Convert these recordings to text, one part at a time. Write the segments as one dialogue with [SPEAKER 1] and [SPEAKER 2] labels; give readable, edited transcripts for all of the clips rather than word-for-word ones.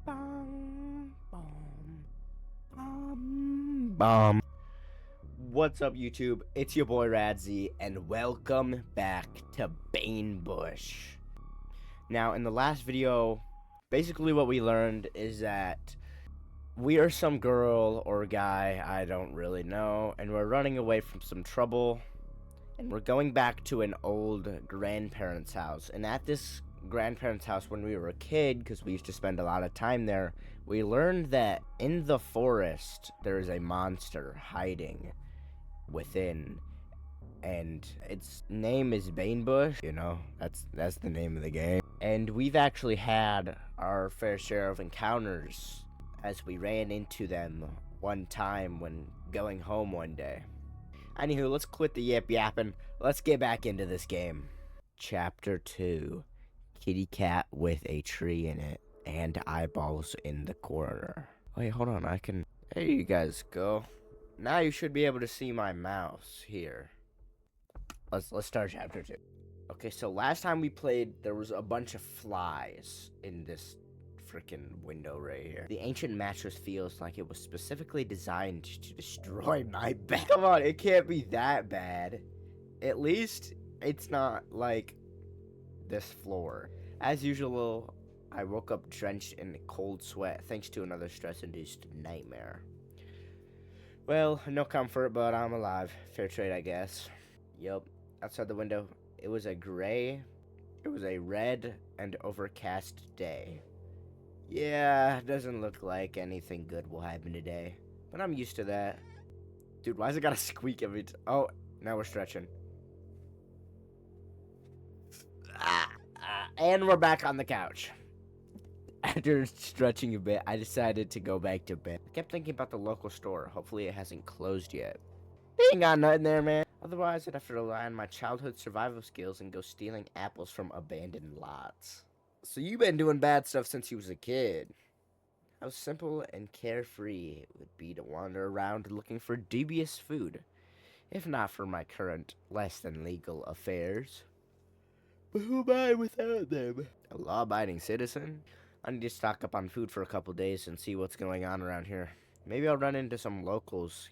[SPEAKER 1] Bum, bum, bum. What's up, YouTube? It's your boy Radzi, and welcome back to Banebush. Now, in the last video, basically what we learned is that we are some girl or guy, I don't really know, and we're running away from some trouble, and we're going back to an old grandparents' house. And at this grandparents' house when we were a kid, because we used to spend a lot of time there, we learned that in the forest there is a monster hiding within, and its name is Banebush. You know, that's the name of the game. And we've actually had our fair share of encounters as we ran into them one time when going home one day. Anywho, let's quit the yip yapping. Let's get back into this game. Chapter 2. Kitty cat with a tree in it and eyeballs in the corner. Wait, hold on, I can... There you guys go. Now you should be able to see my mouse here. Let's start chapter 2. Okay, so last time we played, there was a bunch of flies in this freaking window right here. The ancient mattress feels like it was specifically designed to destroy my bed. Come on, it can't be that bad. At least it's not like this floor. As usual, I woke up drenched in cold sweat thanks to another stress-induced nightmare. Well, no comfort, but I'm alive. Fair trade, I guess. Yup. Outside the window, it was a red and overcast day. Yeah, doesn't look like anything good will happen today, but I'm used to that. Dude, why's it gotta squeak every time? Oh, now we're stretching. And we're back on the couch. After stretching a bit, I decided to go back to bed. I kept thinking about the local store. Hopefully it hasn't closed yet. They ain't got nothing there, man. Otherwise, I'd have to rely on my childhood survival skills and go stealing apples from abandoned lots. So you've been doing bad stuff since you was a kid. How simple and carefree it would be to wander around looking for dubious food, if not for my current less than legal affairs. But who am I without them? A law-abiding citizen? I need to stock up on food for a couple days and see what's going on around here. Maybe I'll run into some locals,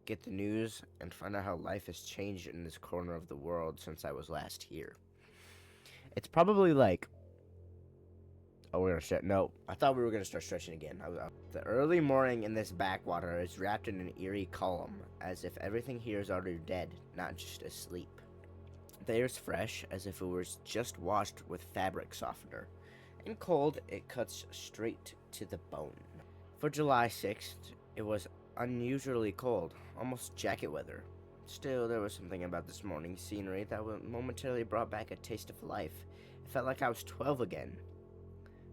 [SPEAKER 1] get the news, and find out how life has changed in this corner of the world since I was last here. It's probably like... Oh, we're gonna stretch. No, I thought we were gonna start stretching again. The early morning in this backwater is wrapped in an eerie calm, as if everything here is already dead, not just asleep. The air's fresh, as if it was just washed with fabric softener. And cold, it cuts straight to the bone. For July 6th, it was unusually cold, almost jacket weather. Still, there was something about this morning's scenery that momentarily brought back a taste of life. It felt like I was 12 again.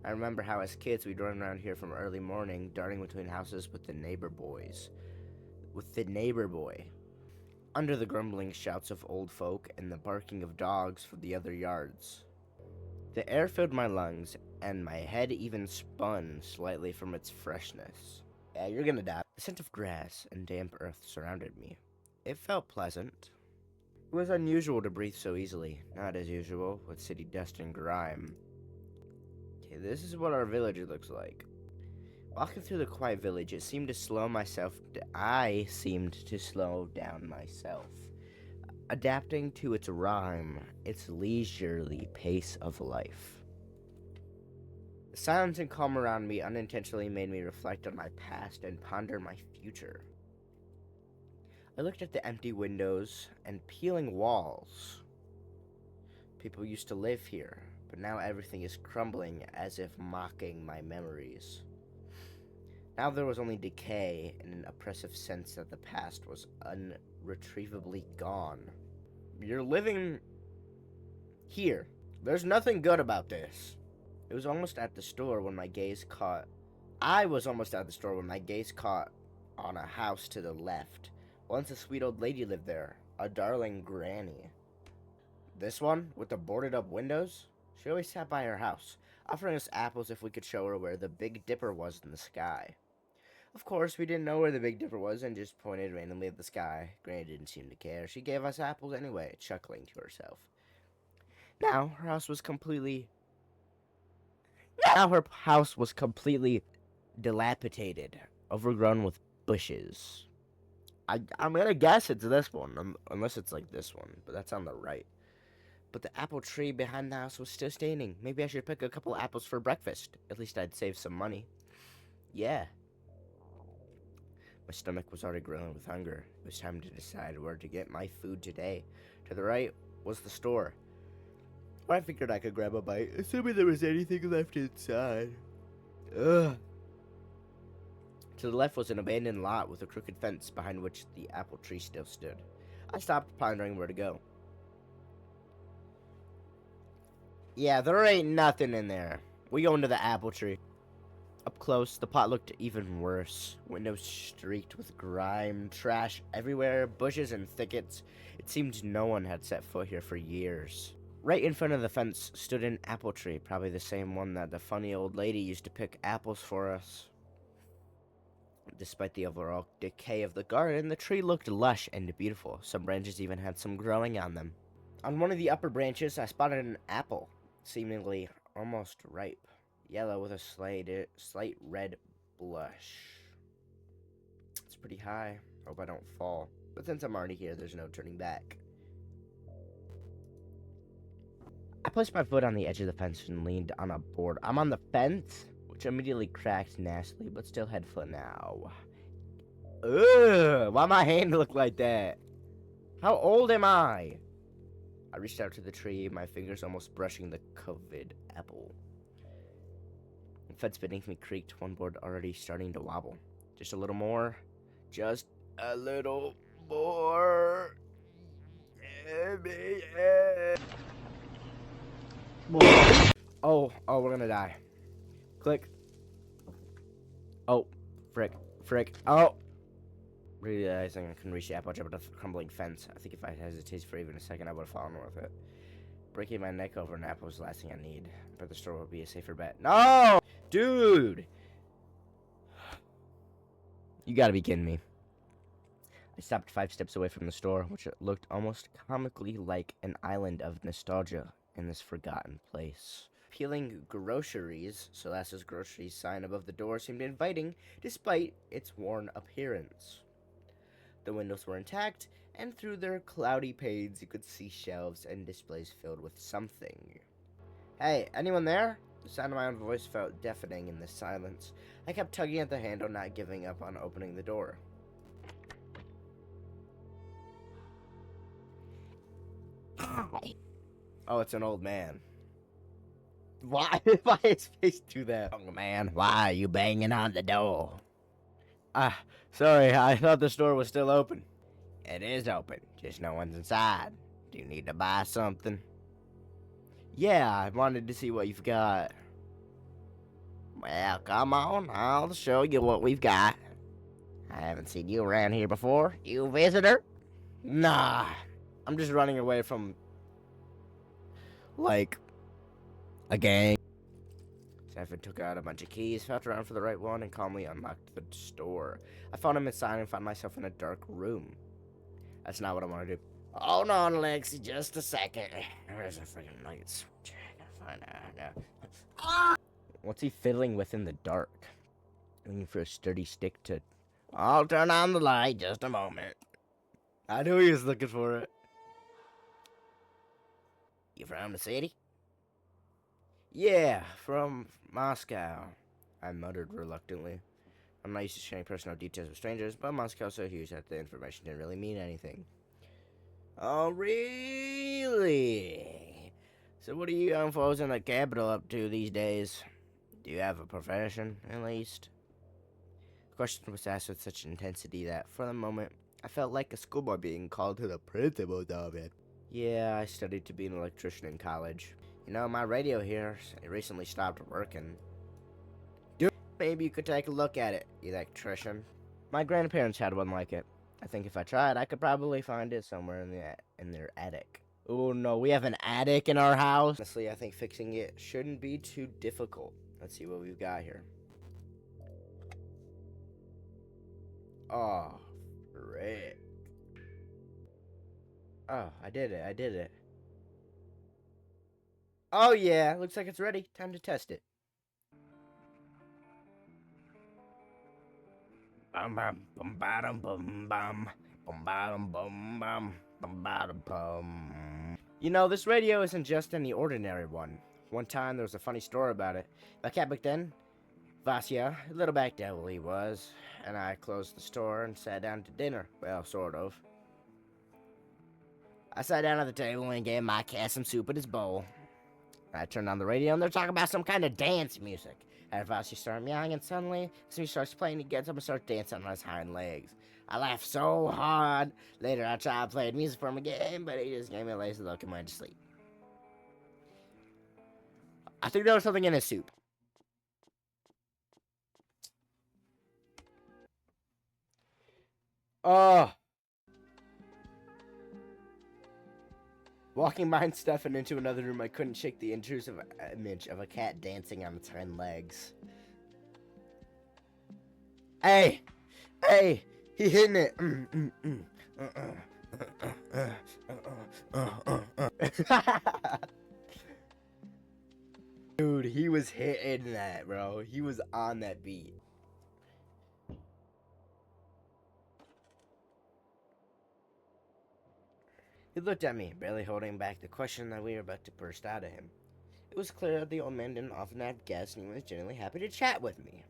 [SPEAKER 1] I remember how as kids we'd run around here from early morning, darting between houses with the neighbor boy. Under the grumbling shouts of old folk and the barking of dogs from the other yards. The air filled my lungs, and my head even spun slightly from its freshness. Yeah, you're gonna die. The scent of grass and damp earth surrounded me. It felt pleasant. It was unusual to breathe so easily, not as usual, with city dust and grime. Okay, this is what our village looks like. Walking through the quiet village, I seemed to slow down myself. Adapting to its rhyme, its leisurely pace of life. The silence and calm around me unintentionally made me reflect on my past and ponder my future. I looked at the empty windows and peeling walls. People used to live here, but now everything is crumbling as if mocking my memories. Now there was only decay and an oppressive sense that the past was unretrievably gone. You're living here. There's nothing good about this. I was almost at the store when my gaze caught on a house to the left. Once a sweet old lady lived there, a darling granny. This one, with the boarded up windows? She always sat by her house, offering us apples if we could show her where the Big Dipper was in the sky. Of course, we didn't know where the Big Dipper was and just pointed randomly at the sky. Granny didn't seem to care. She gave us apples anyway, chuckling to herself. Now, her house was completely... Now her house was completely dilapidated, overgrown with bushes. I'm gonna guess it's this one, unless it's like this one, but that's on the right. But the apple tree behind the house was still standing. Maybe I should pick a couple apples for breakfast. At least I'd save some money. Yeah. My stomach was already growling with hunger. It was time to decide where to get my food today. To the right was the store, where I figured I could grab a bite, assuming there was anything left inside. Ugh. To the left was an abandoned lot with a crooked fence behind which the apple tree still stood. I stopped, pondering where to go. Yeah, there ain't nothing in there. We go into the apple tree. Up close, the plot looked even worse. Windows streaked with grime, trash everywhere, bushes and thickets. It seemed no one had set foot here for years. Right in front of the fence stood an apple tree, probably the same one that the funny old lady used to pick apples for us. Despite the overall decay of the garden, the tree looked lush and beautiful. Some branches even had some growing on them. On one of the upper branches, I spotted an apple, seemingly almost ripe, yellow with a slight red blush. It's pretty high. Hope I don't fall. But since I'm already here, there's no turning back. I placed my foot on the edge of the fence and leaned on a board. I'm on the fence, which immediately cracked nastily, but still had foot now. Ugh, why my hand look like that? How old am I? I reached out to the tree, my fingers almost brushing the coveted apple. The fence beneath me creaked, one board already starting to wobble. Just a little more. Just a little more. Yeah. Oh, we're gonna die. Click. Oh, frick. Oh. Realizing I couldn't reach the apple, jumped off the crumbling fence. I think if I hesitated for even a second, I would have fallen with it. Breaking my neck over an apple was the last thing I need. But the store would be a safer bet. No! Dude! You gotta be kidding me. I stopped 5 steps away from the store, which looked almost comically like an island of nostalgia in this forgotten place. Peeling groceries, Celeste's groceries sign above the door seemed inviting, despite its worn appearance. The windows were intact, and through their cloudy panes you could see shelves and displays filled with something. Hey, anyone there? The sound of my own voice felt deafening in the silence. I kept tugging at the handle, not giving up on opening the door. Hi. Oh, it's an old man. Why his face do that? Oh man, why are you banging on the door? Sorry, I thought the store was still open. It is open, just no one's inside. Do you need to buy something? Yeah, I wanted to see what you've got. Well, come on, I'll show you what we've got. I haven't seen you around here before. You visitor? Nah, I'm just running away from, like, a gang. Stefan took out a bunch of keys, felt around for the right one, and calmly unlocked the store. I found him inside and found myself in a dark room. That's not what I want to do. Hold on, Lexi, just a second. Where's the freaking light switch? I gotta find out. Ah! What's he fiddling with in the dark? Looking for a sturdy stick to... I'll turn on the light, just a moment. I knew he was looking for it. You from the city? Yeah, from Moscow, I muttered reluctantly. I'm not used to sharing personal details with strangers, but Moscow's so huge that the information didn't really mean anything. Oh, really? So what are you young folks in the capital up to these days? Do you have a profession, at least? The question was asked with such intensity that, for the moment, I felt like a schoolboy being called to the principal's office. Yeah, I studied to be an electrician in college. You know, my radio here recently stopped working. Dude, maybe you could take a look at it, electrician. My grandparents had one like it. I think if I tried, I could probably find it somewhere in their attic. Oh no, we have an attic in our house. Honestly, I think fixing it shouldn't be too difficult. Let's see what we've got here. Oh, frick. Oh, I did it. Oh yeah, looks like it's ready. Time to test it. Bum bum bum bottom bum bum bum bottom bum bum bum bottom bum. You know, this radio isn't just any ordinary one. One time there was a funny story about it. The cat back then, Vasya, a little back devil he was, and I closed the store and sat down to dinner. Well, sort of. I sat down at the table and gave my cat some soup in his bowl. I turned on the radio and they're talking about some kind of dance music. And Vasya started meowing, and suddenly, as he starts playing, he gets up and starts dancing on his hind legs. I laughed so hard. Later, I tried playing music for him again, but he just gave me a lazy look and went to sleep. I think there was something in his soup. Oh. Walking behind stuff and into another room, I couldn't shake the intrusive image of a cat dancing on its hind legs. Hey! Hey! He hitting it! Dude, he was hitting that, bro. He was on that beat. He looked at me, barely holding back the question that we were about to burst out of him. It was clear that the old man didn't often have guests, and he was genuinely happy to chat with me.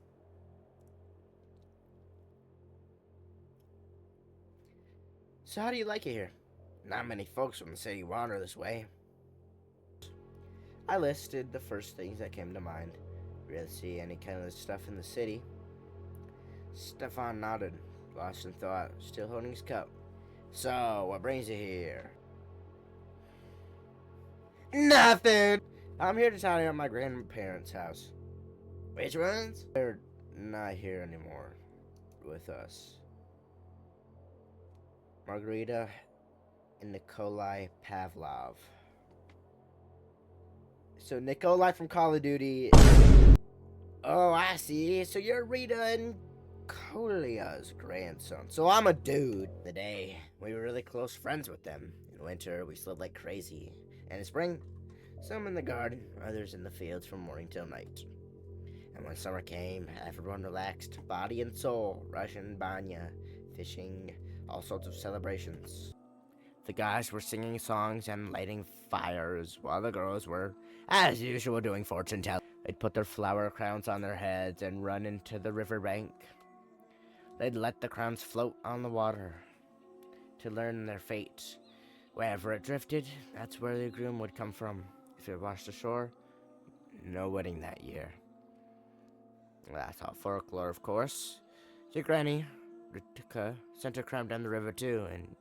[SPEAKER 1] So how do you like it here? Not many folks from the city wander this way. I listed the first things that came to mind. Really see any kind of stuff in the city? Stefan nodded, lost in thought, still holding his cup. So, what brings you here? Nothing! I'm here to tidy up my grandparents' house. Which ones? They're not here anymore with us. Margarita and Nikolai Pavlov. So Nikolai from Call of Duty. Oh, I see. So you're Rita and Kolia's grandson. So I'm a dude. The day we were really close friends with them. In winter, we slept like crazy. And in spring, some in the garden, others in the fields from morning till night. And when summer came, everyone relaxed, body and soul, Russian banya, fishing, all sorts of celebrations. The guys were singing songs and lighting fires, while the girls were, as usual, doing fortune telling. They'd put their flower crowns on their heads and run into the riverbank. They'd let the crowns float on the water to learn their fate. Wherever it drifted, that's where the groom would come from. If it washed ashore, no wedding that year. That's all folklore, of course. Your granny, Ritika, sent her crown down the river too, and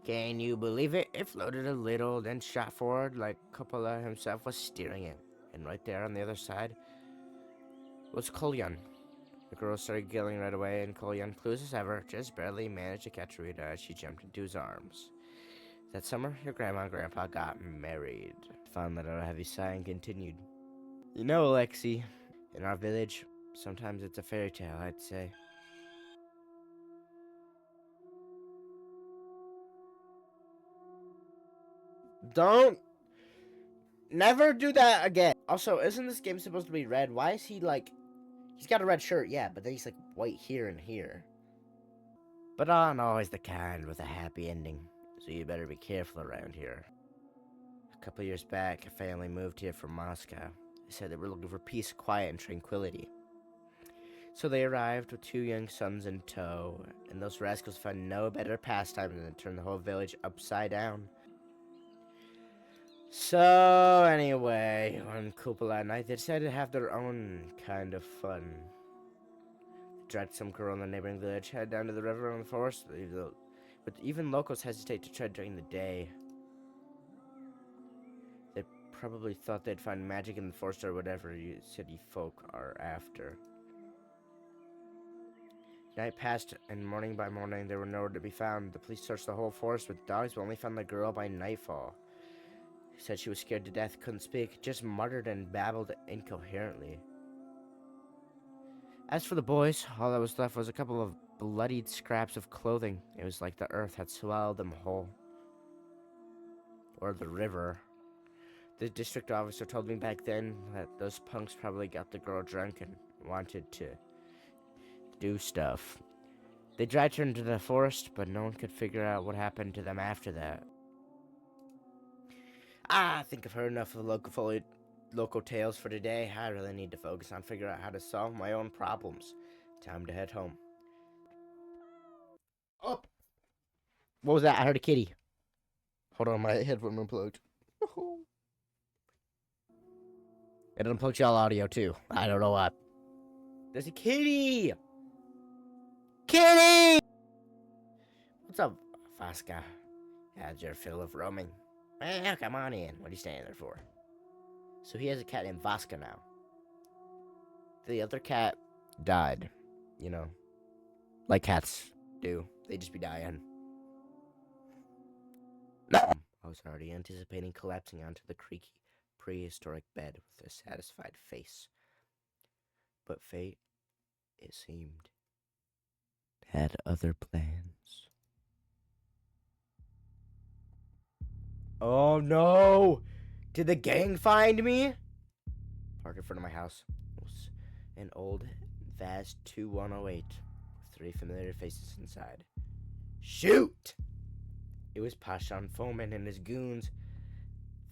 [SPEAKER 1] can you believe it? It floated a little, then shot forward like Coppola himself was steering it. And right there on the other side was Kolyan. The girl started giggling right away, and Kolyan, clueless as ever, just barely managed to catch Rita as she jumped into his arms. That summer, your grandma and grandpa got married. Fun let out a heavy sigh and continued. You know, Alexi, in our village, sometimes it's a fairy tale, I'd say. Don't never do that again. Also, isn't this game supposed to be red? Why is he like, he's got a red shirt, yeah, but then he's like white here and here. But I'm always the kind with a happy ending, so you better be careful around here. A couple years back, a family moved here from Moscow. They said they were looking for peace, quiet, and tranquility. So they arrived with two young sons in tow, and those rascals found no better pastime than to turn the whole village upside down. So, anyway, one cupola night, they decided to have their own kind of fun. They dragged some girl in the neighboring village, head down to the river in the forest, but even locals hesitate to tread during the day. They probably thought they'd find magic in the forest or whatever you city folk are after. Night passed, and morning by morning, they were nowhere to be found. The police searched the whole forest with dogs, but only found the girl by nightfall. She said she was scared to death, couldn't speak, just muttered and babbled incoherently. As for the boys, all that was left was a couple of bloodied scraps of clothing. It was like the earth had swallowed them whole. Or the river. The district officer told me back then that those punks probably got the girl drunk and wanted to do stuff. They dragged her into the forest, but no one could figure out what happened to them after that. I think I've heard enough of local tales for today. I really need to focus on figuring out how to solve my own problems. Time to head home. Oh! What was that? I heard a kitty. Hold on, my headphone unplugged. It unplugged y'all audio too. I don't know why. There's a kitty! Kitty! What's up, Vasca? How's your fill of roaming? Well, come on in. What are you standing there for? So he has a cat named Vasca now. The other cat died. You know, like cats do. They just be dying. No! I was already anticipating collapsing onto the creaky, prehistoric bed with a satisfied face. But fate, it seemed, had other plans. Oh no! Did the gang find me? Parked in front of my house was an old Vaz 2108 with 3 familiar faces inside. Shoot! It was Pashan Foman and his goons,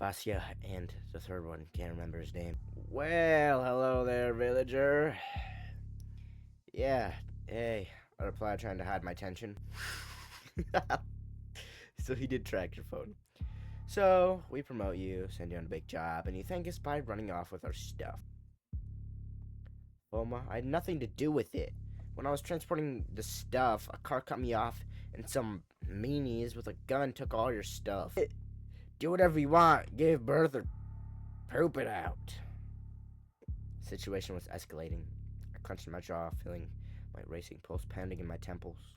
[SPEAKER 1] Vasya and the third one, can't remember his name. Well, hello there, villager. Yeah, hey, I replied trying to hide my tension. So he did track your phone. So, we promote you, send you on a big job, and you thank us by running off with our stuff. Foma, I had nothing to do with it. When I was transporting the stuff, a car cut me off, and some meanies with a gun took all your stuff. Do whatever you want, give birth, or poop it out. The situation was escalating. I clenched my jaw, feeling my racing pulse pounding in my temples.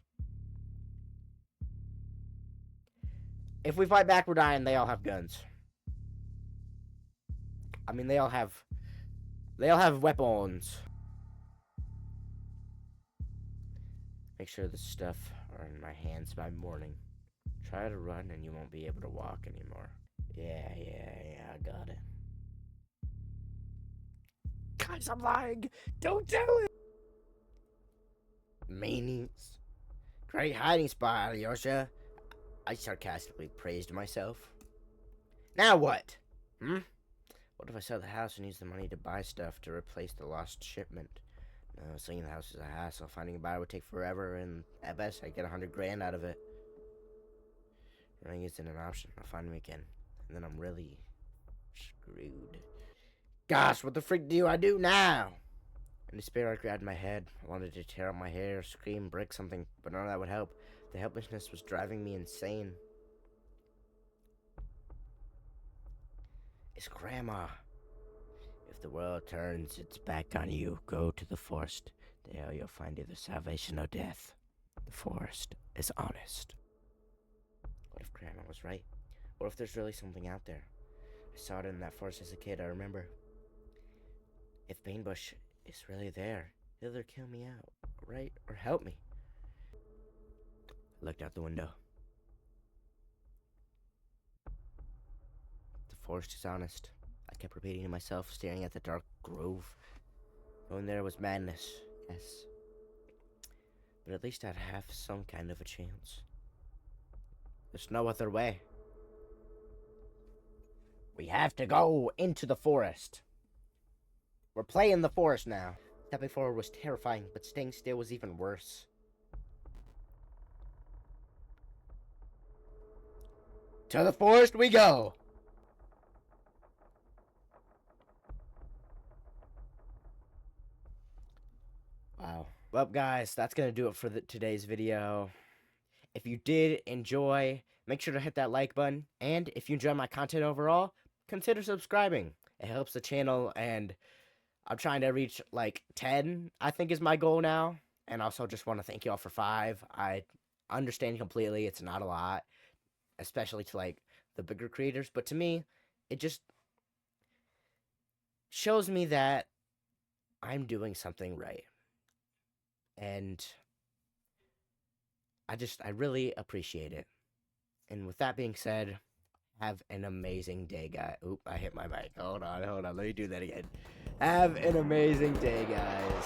[SPEAKER 1] If we fight back, we're dying. They all have guns. I mean, they all have weapons. Make sure the stuff are in my hands by morning. Try to run and you won't be able to walk anymore. Yeah, I got it. Guys, I'm lying. Don't do it. Meanies. Great hiding spot, Alyosha. I sarcastically praised myself. Now what? What if I sell the house and use the money to buy stuff to replace the lost shipment? No, selling the house is a hassle. Finding a buyer would take forever, and at best, I'd get 100 grand out of it. Running isn't an option. I'll find him again, and then I'm really screwed. Gosh, what the frick do I do now? In despair, I grabbed my head. I wanted to tear out my hair, scream, break something, but none of that would help. The helplessness was driving me insane. It's Grandma. If the world turns its back on you, go to the forest. There you'll find either salvation or death. The forest is honest. What if Grandma was right? What if there's really something out there? I saw it in that forest as a kid, I remember. If Banebush is really there, he'll either kill me out, right, or help me. I looked out the window. The forest is honest. I kept repeating to myself, staring at the dark grove. Going there was madness, yes. But at least I'd have some kind of a chance. There's no other way. We have to go into the forest. We're playing the forest now. Stepping forward was terrifying, but staying still was even worse. To the forest we go! Wow. Well, guys, that's going to do it for today's video. If you did enjoy, make sure to hit that like button. And if you enjoy my content overall, consider subscribing. It helps the channel, and I'm trying to reach, like, 10, I think is my goal now. And also just want to thank you all for 5. I understand completely it's not a lot, especially to, like, the bigger creators. But to me, it just shows me that I'm doing something right. And I really appreciate it. And with that being said, have an amazing day, guys. Oop, I hit my mic. Hold on. Let me do that again. Have an amazing day, guys.